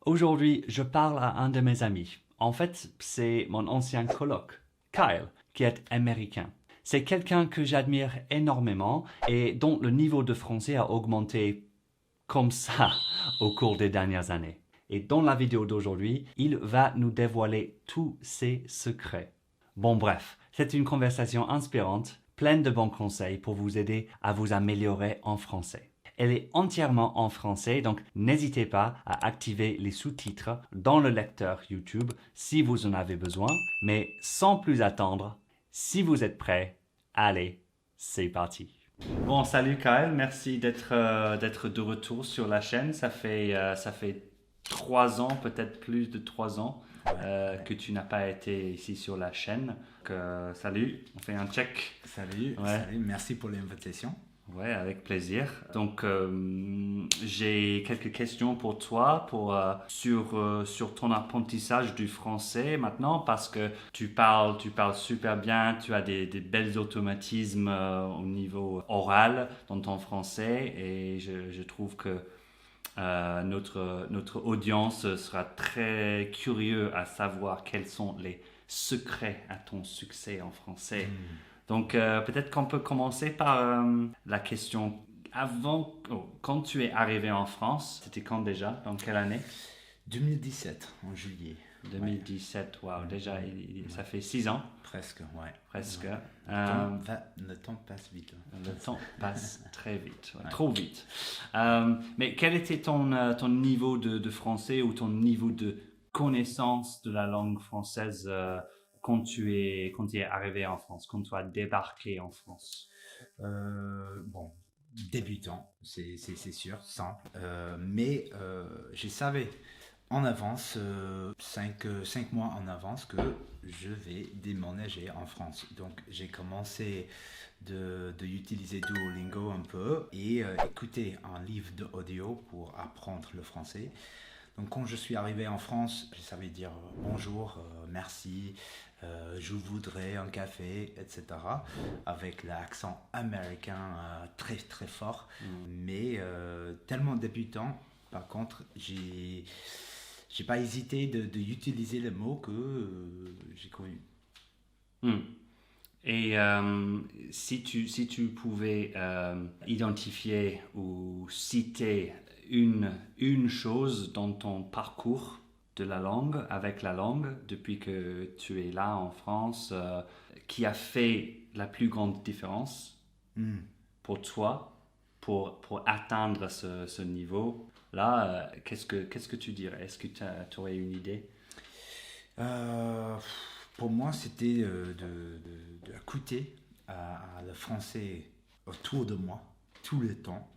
Aujourd'hui, je parle à un de mes amis. En fait, c'est mon ancien coloc, Kyle, qui est américain. C'est quelqu'un que j'admire énormément et dont le niveau de français a augmenté comme ça au cours des dernières années. Et dans la vidéo d'aujourd'hui, il va nous dévoiler tous ses secrets. Bon bref, c'est une conversation inspirante, pleine de bons conseils pour vous aider à vous améliorer en français. Elle est entièrement en français, donc n'hésitez pas à activer les sous-titres dans le lecteur YouTube si vous en avez besoin. Mais sans plus attendre, si vous êtes prêts, allez, c'est parti. Bon, salut Kyle, merci d'être de retour sur la chaîne. Ça fait 3 ans, peut-être plus de 3 ans que tu n'as pas été ici sur la chaîne. Donc, salut, on fait un check. Salut, Ouais. salut, merci pour l'invitation. Ouais, avec plaisir. Donc, j'ai quelques questions pour toi sur ton apprentissage du français maintenant parce que tu parles super bien, tu as des belles automatismes au niveau oral dans ton français et je trouve que notre audience sera très curieux à savoir quels sont les secrets à ton succès en français. Donc, peut-être qu'on peut commencer par la question quand tu es arrivé en France, c'était quand déjà? Dans quelle année? 2017, en juillet. 2017, waouh, déjà, ça fait 6 ans, Presque, ouais. presque. Le temps passe vite. Le temps passe très vite, ouais, trop vite. Mais quel était ton niveau de français ou ton niveau de connaissance de la langue française quand tu es arrivé en France, quand tu as débarqué en France? Bon, débutant, c'est sûr, simple. Mais je savais en avance, 5 mois en avance, que je vais déménager en France. Donc j'ai commencé de utiliser Duolingo un peu et écouter un livre d'audio pour apprendre le français. Donc quand je suis arrivé en France, je savais dire bonjour, merci, je voudrais un café, etc. Avec l'accent américain très très fort, mais tellement débutant. Par contre, j'ai pas hésité de utiliser les mots que j'ai connus. Hmm. Et si tu pouvais identifier ou citer une chose dans ton parcours de la langue, avec la langue, depuis que tu es là en France, qui a fait la plus grande différence pour toi, pour atteindre ce niveau-là, qu'est-ce que tu dirais? Est-ce que tu aurais une idée? Pour moi, c'était d'écouter le français autour de moi tout le temps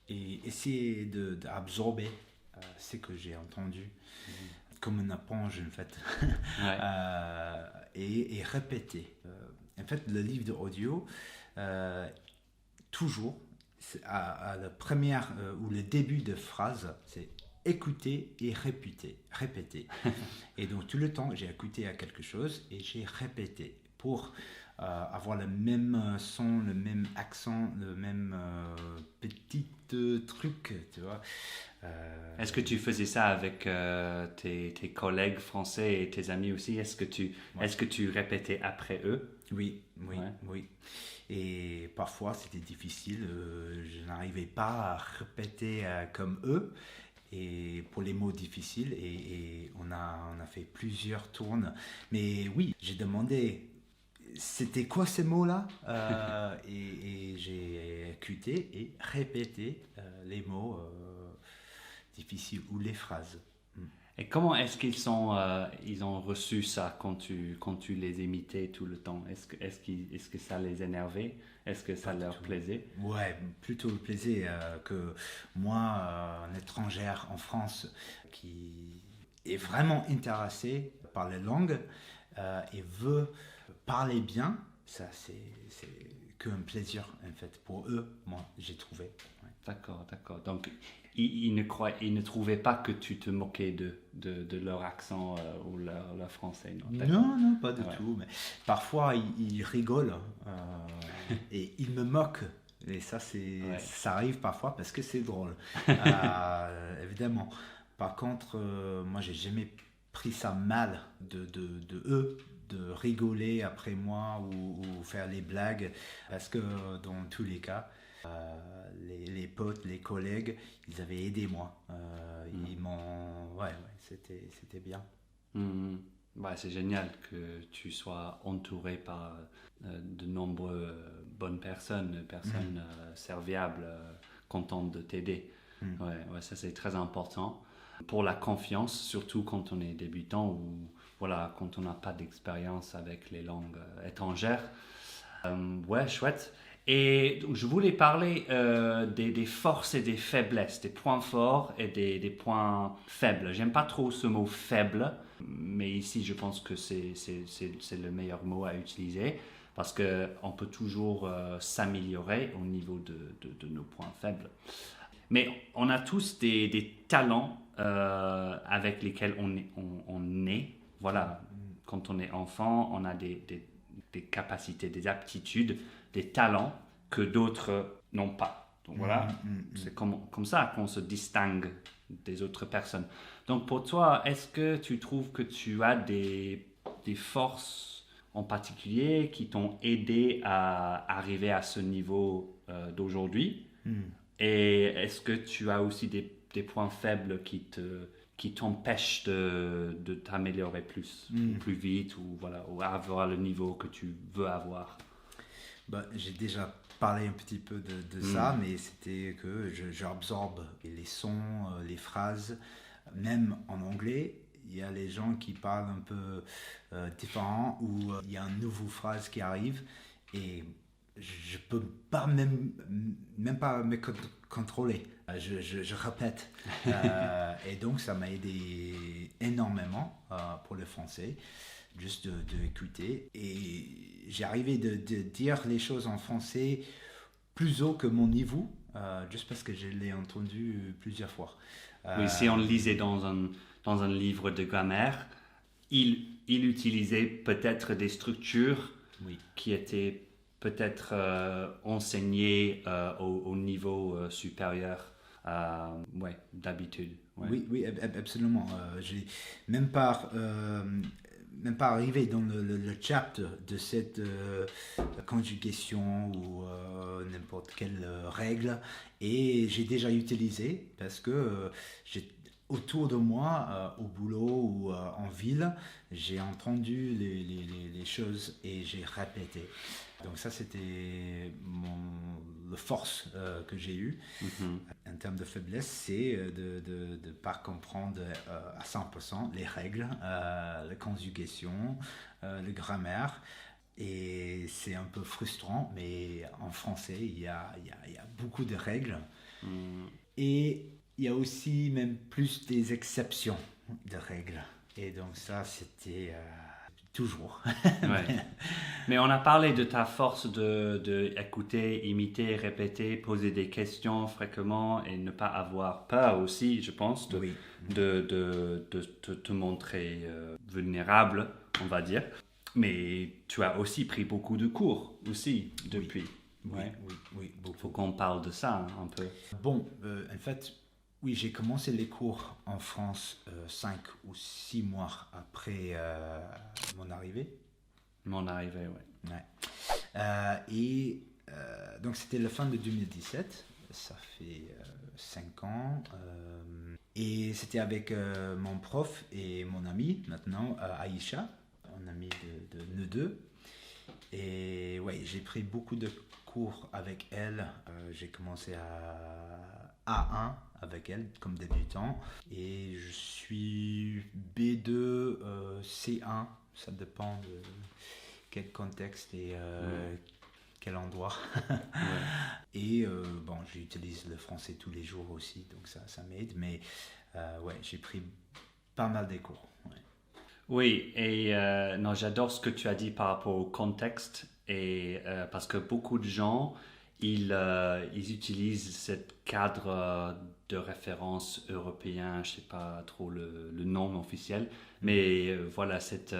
et essayer d'absorber ce que j'ai entendu comme une éponge en fait. Ouais. Et répéter. En fait, le livre d'audio, toujours, à la première ou le début de phrase, c'est écouter et répéter. Et donc tout le temps, j'ai écouté à quelque chose et j'ai répété pour avoir le même son, le même accent, le même petit truc, tu vois. Est-ce que tu faisais ça avec tes collègues français et tes amis aussi? Est-ce que tu répétais après eux? Oui. Ouais. Et parfois, c'était difficile. Je n'arrivais pas à répéter comme eux. Et pour les mots difficiles, et on a fait plusieurs tournes. Mais oui, j'ai demandé, c'était quoi ces mots-là et j'ai écouté et répété les mots difficiles ou les phrases. Et comment est-ce ils ont reçu ça quand tu les imitais tout le temps? Est-ce que ça les énervait? Est-ce que ça leur plaisait? Ouais, plutôt le plaisir que moi, un étranger en France qui est vraiment intéressé par les langues et veut parler bien, ça c'est qu'un plaisir en fait pour eux, moi j'ai trouvé. Ouais. D'accord. Donc, ils ne trouvaient pas que tu te moquais de leur accent ou leur français, non? Non, pas du Ouais. tout. Mais parfois, ils rigolent et ils me moquent. Et ça, Ouais. ça arrive parfois parce que c'est drôle. Évidemment. Par contre, moi, j'ai jamais pris ça mal de eux de rigoler après moi ou faire les blagues, parce que dans tous les cas, les potes, les collègues, ils avaient aidé moi. Ils m'ont... Ouais, c'était bien. Mhm. Ouais, c'est génial que tu sois entouré par de nombreuses bonnes personnes, serviables, contentes de t'aider. Mm. Ouais, ça c'est très important pour la confiance, surtout quand on est débutant ou voilà, quand on n'a pas d'expérience avec les langues étrangères. Ouais, chouette. Et donc, je voulais parler des forces et des faiblesses, des points forts et des points faibles. J'aime pas trop ce mot faible, mais ici je pense que c'est le meilleur mot à utiliser parce qu'on peut toujours s'améliorer au niveau de nos points faibles. Mais on a tous des talents avec lesquels on naît. Voilà, quand on est enfant, on a des capacités, des aptitudes, des talents que d'autres n'ont pas. Donc voilà, c'est comme ça qu'on se distingue des autres personnes. Donc pour toi, est-ce que tu trouves que tu as des forces en particulier qui t'ont aidé à arriver à ce niveau d'aujourd'hui? Et est-ce que tu as aussi des points faibles qui t'empêchent de t'améliorer plus vite ou, voilà, ou avoir le niveau que tu veux avoir? Bah, j'ai déjà parlé un petit peu de ça, mais c'était que j'absorbe les sons, les phrases, même en anglais. Il y a les gens qui parlent un peu différent, ou il y a une nouvelle phrase qui arrive et je peux pas même pas me contrôler. Je répète. Et donc ça m'a aidé énormément pour le français, juste de écouter. Et j'ai arrivé de dire les choses en français plus haut que mon niveau, juste parce que je l'ai entendu plusieurs fois. Oui, si on le lisait dans un livre de grammaire, il utilisait peut-être des structures qui étaient peut-être enseignées au niveau supérieur d'habitude. Ouais. Oui, absolument. J'ai même pas, arrivé dans le chapter de cette conjugation ou n'importe quelle règle, et j'ai déjà utilisé parce que autour de moi, au boulot ou en ville, j'ai entendu les choses et j'ai répété. Donc ça, c'était la force que j'ai eue. En termes de faiblesse, c'est de ne pas comprendre à 100% les règles, la conjugation, la grammaire. Et c'est un peu frustrant, mais en français, il y a beaucoup de règles. Et il y a aussi même plus des exceptions de règles. Et donc ça, c'était... toujours. Ouais. Mais on a parlé de ta force de écouter, imiter, répéter, poser des questions fréquemment et ne pas avoir peur aussi, je pense, de te montrer vulnérable, on va dire. Mais tu as aussi pris beaucoup de cours aussi depuis. Oui, beaucoup. Faut qu'on parle de ça un peu. Bon, en fait... Oui, j'ai commencé les cours en France 5 ou 6 mois après mon arrivée. Mon arrivée, oui. Ouais. Donc c'était la fin de 2017, ça fait 5 ans. Et c'était avec mon prof et mon ami, maintenant Aïcha, un ami de nous deux. Et ouais, j'ai pris beaucoup de cours avec elle. J'ai commencé à A1 avec elle comme débutant. Et je suis B2, C1. Ça dépend de quel contexte et quel endroit. Et bon, j'utilise le français tous les jours aussi, donc ça m'aide. Mais ouais, j'ai pris pas mal des cours. Ouais. Oui, et non, j'adore ce que tu as dit par rapport au contexte, et parce que beaucoup de gens, ils utilisent cette cadre de référence européen, je ne sais pas trop le nom officiel, mais voilà cette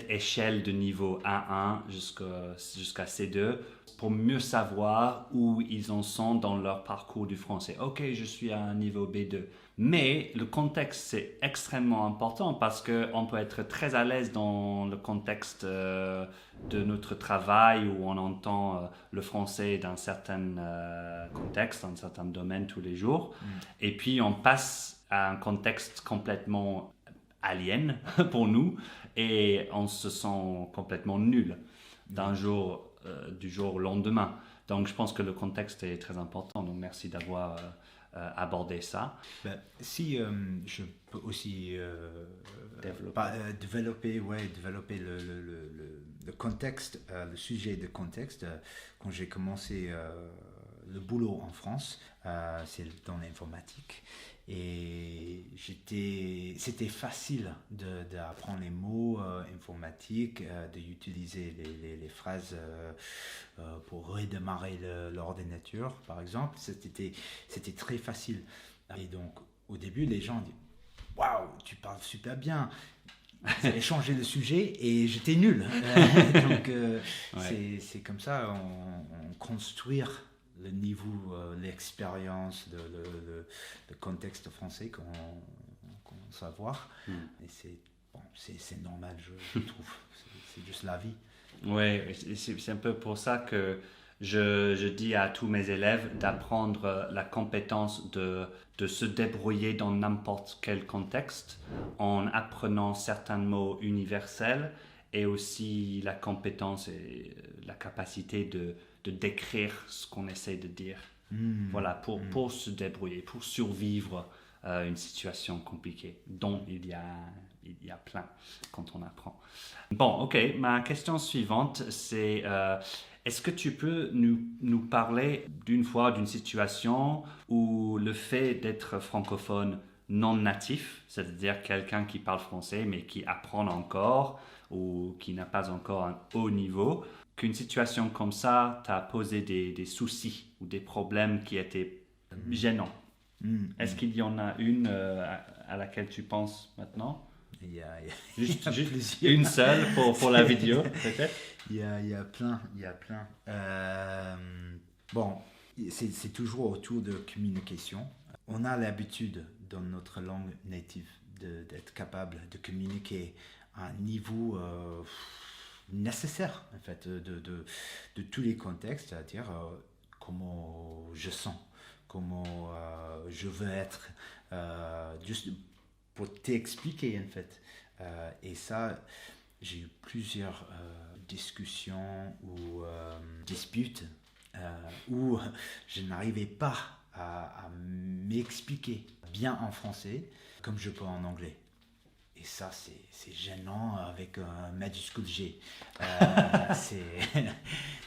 échelle de niveau A1 jusqu'à C2 pour mieux savoir où ils en sont dans leur parcours du français. Ok, je suis à un niveau B2. Mais le contexte, c'est extrêmement important parce qu'on peut être très à l'aise dans le contexte de notre travail où on entend le français dans certains contextes, dans certains domaines tous les jours. Et puis on passe à un contexte complètement alien pour nous et on se sent complètement nul du jour au lendemain. Donc je pense que le contexte est très important. Donc merci d'avoir abordé ça. Ben, si je peux aussi développer le contexte, le sujet de contexte. Quand j'ai commencé le boulot en France, c'est dans l'informatique. Et c'était facile d'apprendre les mots informatiques, d'utiliser les phrases pour redémarrer l'ordinateur, par exemple. C'était très facile. Et donc, au début, les gens disent waouh, tu parles super bien. Vous avez changé le sujet et j'étais nul. Donc, c'est comme ça, on construit le niveau, l'expérience, le contexte français qu'on savoir. Et c'est normal, je trouve. C'est juste la vie. Oui, c'est un peu pour ça que je dis à tous mes élèves d'apprendre la compétence de se débrouiller dans n'importe quel contexte en apprenant certains mots universels et aussi la compétence et la capacité de décrire ce qu'on essaie de dire. Voilà, pour se débrouiller, pour survivre une situation compliquée dont il y a plein quand on apprend. Bon, ok, ma question suivante, c'est est-ce que tu peux nous parler d'une situation où le fait d'être francophone non natif, c'est-à-dire quelqu'un qui parle français mais qui apprend encore ou qui n'a pas encore un haut niveau, qu'une situation comme ça t'a posé des soucis ou des problèmes qui étaient gênants? Est-ce qu'il y en a une à laquelle tu penses maintenant? Juste une seule pour la vidéo, peut-être? Il y a plein. Bon, c'est toujours autour de communication. On a l'habitude dans notre langue native d'être capable de communiquer à un niveau nécessaire, en fait, de tous les contextes, c'est-à-dire comment je sens, comment je veux être, juste pour t'expliquer, en fait. Et ça, j'ai eu plusieurs discussions ou disputes où je n'arrivais pas à m'expliquer bien en français comme je peux en anglais. Et ça, c'est gênant avec un majuscule G. Ça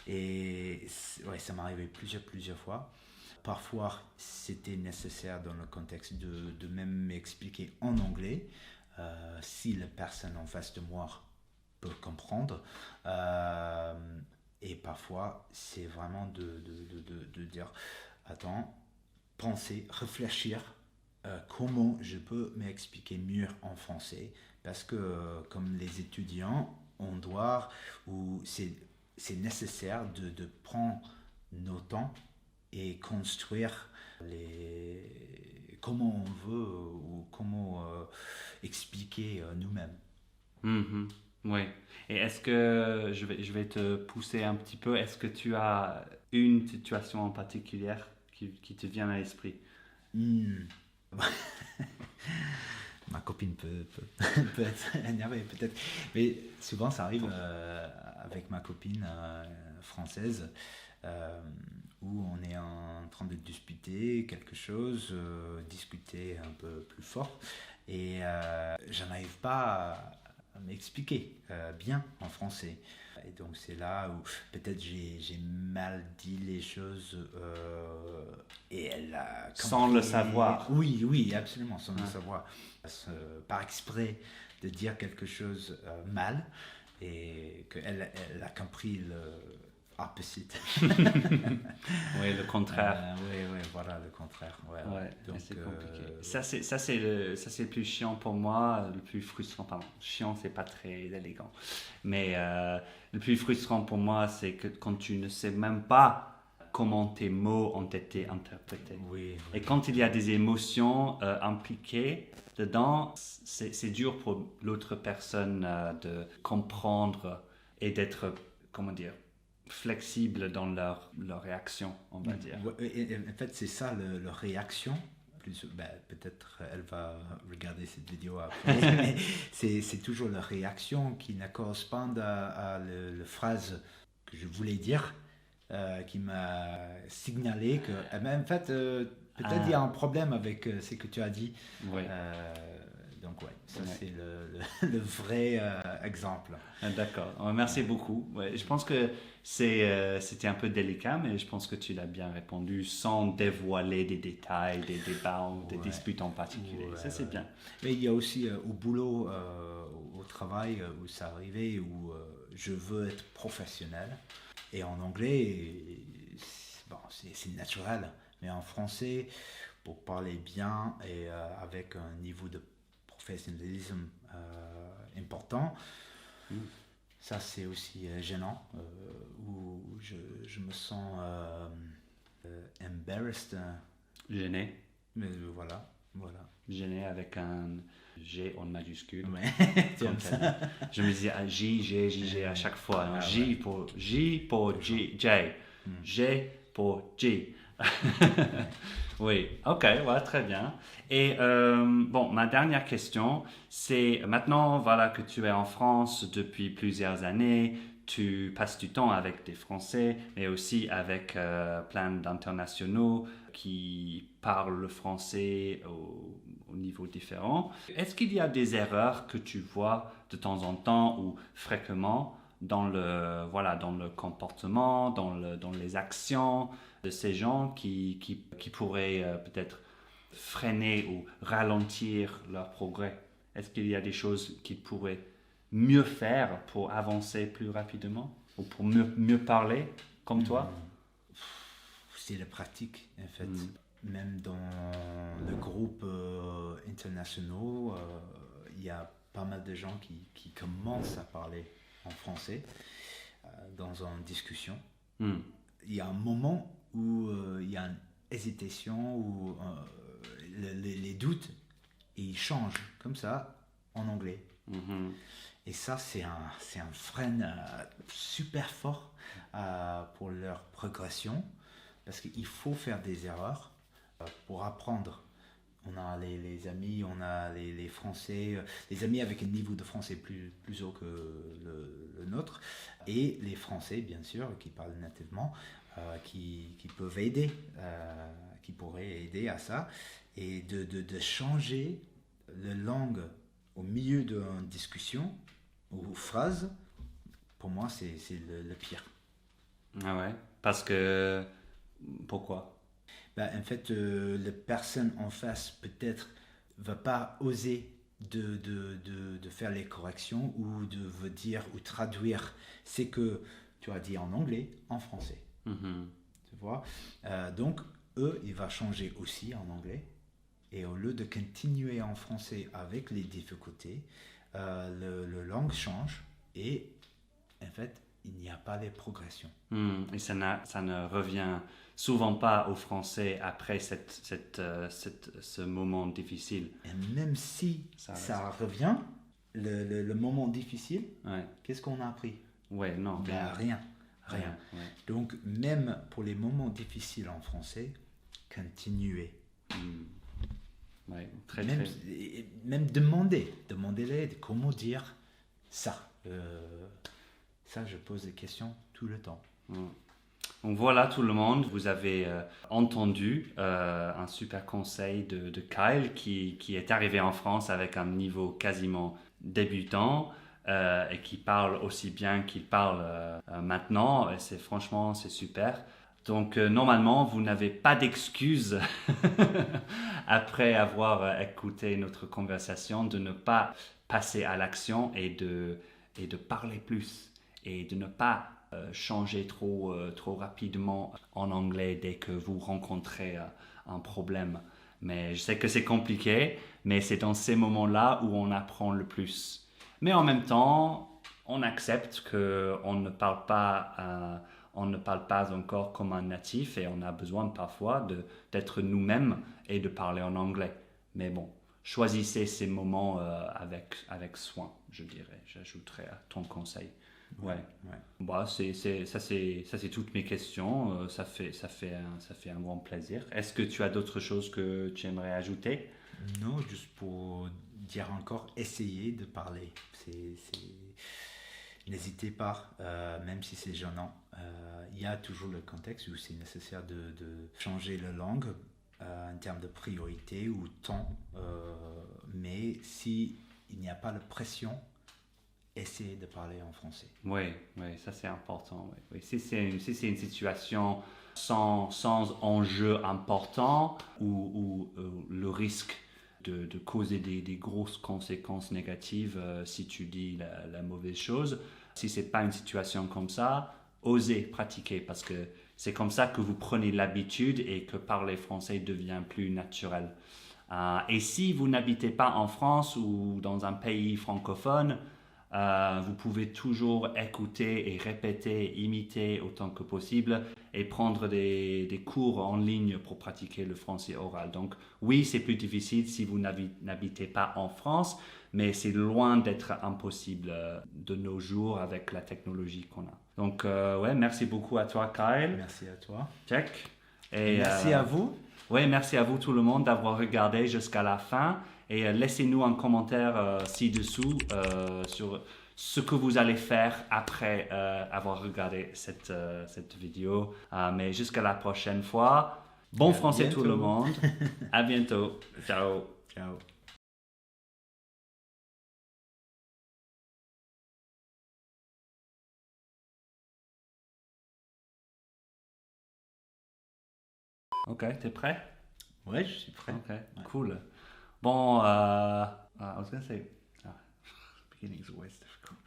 m'est arrivé plusieurs fois. Parfois, c'était nécessaire dans le contexte de même m'expliquer en anglais si la personne en face de moi peut comprendre. Et parfois, c'est vraiment de dire attends, penser, réfléchir. Comment je peux m'expliquer mieux en français parce que comme les étudiants on doit ou c'est nécessaire de prendre nos temps et construire comment on veut ou comment expliquer nous-mêmes. Oui. Et est-ce que je vais te pousser un petit peu, est-ce que tu as une situation en particulier qui te vient à l'esprit? Ma copine peut être énervée peut-être, mais souvent ça arrive avec ma copine française où on est en train de discuter quelque chose, discuter un peu plus fort et je n'arrive pas à m'expliquer bien en français. Et donc c'est là où peut-être j'ai mal dit les choses et elle a compris. Sans le savoir. Oui, absolument, sans le savoir. Par exprès de dire quelque chose mal et qu'elle a compris opposite. Oui, le contraire. Oui, voilà, le contraire. Ouais. Ouais, Donc, c'est compliqué. Ça, c'est le plus chiant pour moi, le plus frustrant. Pardon, chiant, c'est pas très élégant. Mais le plus frustrant pour moi, c'est que quand tu ne sais même pas comment tes mots ont été interprétés. Oui. Et quand il y a des émotions impliquées dedans, c'est dur pour l'autre personne de comprendre et d'être, comment dire, flexible dans leur réaction, on va dire. Et en fait, c'est ça, leur réaction. Peut-être elle va regarder cette vidéo après, mais c'est toujours leur réaction qui ne correspond à la phrase que je voulais dire, qui m'a signalé que, en fait, peut-être il y a un problème avec ce que tu as dit. Oui. Donc ça c'est le vrai exemple. D'accord, merci beaucoup. Ouais, je pense que c'était un peu délicat, mais je pense que tu l'as bien répondu sans dévoiler des détails, des débats ou des disputes en particulier. Ça c'est bien. Mais il y a aussi au boulot, au travail, où ça arrivait, où je veux être professionnel. Et en anglais, c'est naturel. Mais en français, pour parler bien et avec un niveau de professionnalisme important, ça c'est aussi gênant, où je me sens embarrassed. Gêné. Mais voilà. Gêné avec un G en majuscule. Ouais. Je me dis J à chaque fois. J pour J. G pour G. Oui, ok, ouais, très bien. Et ma dernière question, c'est maintenant voilà, que tu es en France depuis plusieurs années, tu passes du temps avec des Français, mais aussi avec plein d'internationaux qui parlent le français au niveau différent. Est-ce qu'il y a des erreurs que tu vois de temps en temps ou fréquemment dans le comportement, dans les actions de ces gens qui pourraient peut-être freiner ou ralentir leur progrès? Est-ce qu'il y a des choses qu'ils pourraient mieux faire pour avancer plus rapidement ou pour mieux parler comme toi? C'est la pratique, en fait. Même dans le groupe internationaux, il y a pas mal de gens qui commencent à parler en français dans une discussion. Il y a un moment où il y a une hésitation, où les doutes, ils changent comme ça en anglais. Et ça, c'est un frein super fort pour leur progression, parce qu'il faut faire des erreurs pour apprendre. On a les amis, on a les Français, les amis avec un niveau de français plus haut que le nôtre, et les Français, bien sûr, qui parlent nativement, qui peuvent aider, qui pourraient aider à ça, et de changer la langue au milieu d'une discussion ou phrase. Pour moi, c'est le pire. Ah ouais, parce que... Pourquoi? En fait, la personne en face peut-être va pas oser de faire les corrections ou de veut dire ou traduire ce que tu as dit en anglais en français. Tu vois? Donc, il va changer aussi en anglais. Et au lieu de continuer en français avec les difficultés, le langue change et en fait, il n'y a pas de progression. Et ça ne revient souvent pas au français après ce moment difficile. Et même si ça revient, le moment difficile, qu'est-ce qu'on a appris? Non, rien. Ouais. Donc, même pour les moments difficiles en français, continuez. Même demandez-les comment dire ça. Ça, je pose des questions tout le temps. Donc voilà tout le monde, vous avez entendu un super conseil de Kyle qui est arrivé en France avec un niveau quasiment débutant et qui parle aussi bien qu'il parle maintenant. Et franchement, c'est super. Donc normalement, vous n'avez pas d'excuse après avoir écouté notre conversation de ne pas passer à l'action et de parler plus et de ne pas changer trop rapidement en anglais dès que vous rencontrez un problème. Mais je sais que c'est compliqué, mais c'est dans ces moments-là où on apprend le plus. Mais en même temps, on accepte qu'on ne parle pas, on ne parle pas encore comme un natif et on a besoin parfois d'être nous-mêmes et de parler en anglais. Mais bon, choisissez ces moments avec soin, je dirais. J'ajouterai à ton conseil. Ouais. Bah, ça c'est toutes mes questions. Ça fait un grand plaisir. Est-ce que tu as d'autres choses que tu aimerais ajouter? Non, juste pour dire encore, essayez de parler. N'hésitez pas, même si c'est gênant. Il y a toujours le contexte où c'est nécessaire de changer la langue en termes de priorité ou temps. Mais si il n'y a pas de pression, essayez de parler en français. Oui, ça c'est important. Oui. Si c'est une situation sans enjeu important ou le risque de causer des grosses conséquences négatives si tu dis la mauvaise chose, si c'est pas une situation comme ça, osez pratiquer parce que c'est comme ça que vous prenez l'habitude et que parler français devient plus naturel. Et si vous n'habitez pas en France ou dans un pays francophone, vous pouvez toujours écouter et répéter, imiter autant que possible et prendre des cours en ligne pour pratiquer le français oral. Donc oui, c'est plus difficile si vous n'habitez pas en France, mais c'est loin d'être impossible de nos jours avec la technologie qu'on a. Donc ouais, merci beaucoup à toi Kyle. Merci à toi. Check. Et merci à vous. Oui, merci à vous tout le monde d'avoir regardé jusqu'à la fin et laissez-nous un commentaire ci-dessous sur ce que vous allez faire après avoir regardé cette vidéo. Mais jusqu'à la prochaine fois. Bon français tout le monde. À bientôt. Ciao. Ciao. Ok, t'es prêt? Ouais, je suis prêt. Ok, Ouais. cool. Bon, I was gonna say, beginning's always difficult.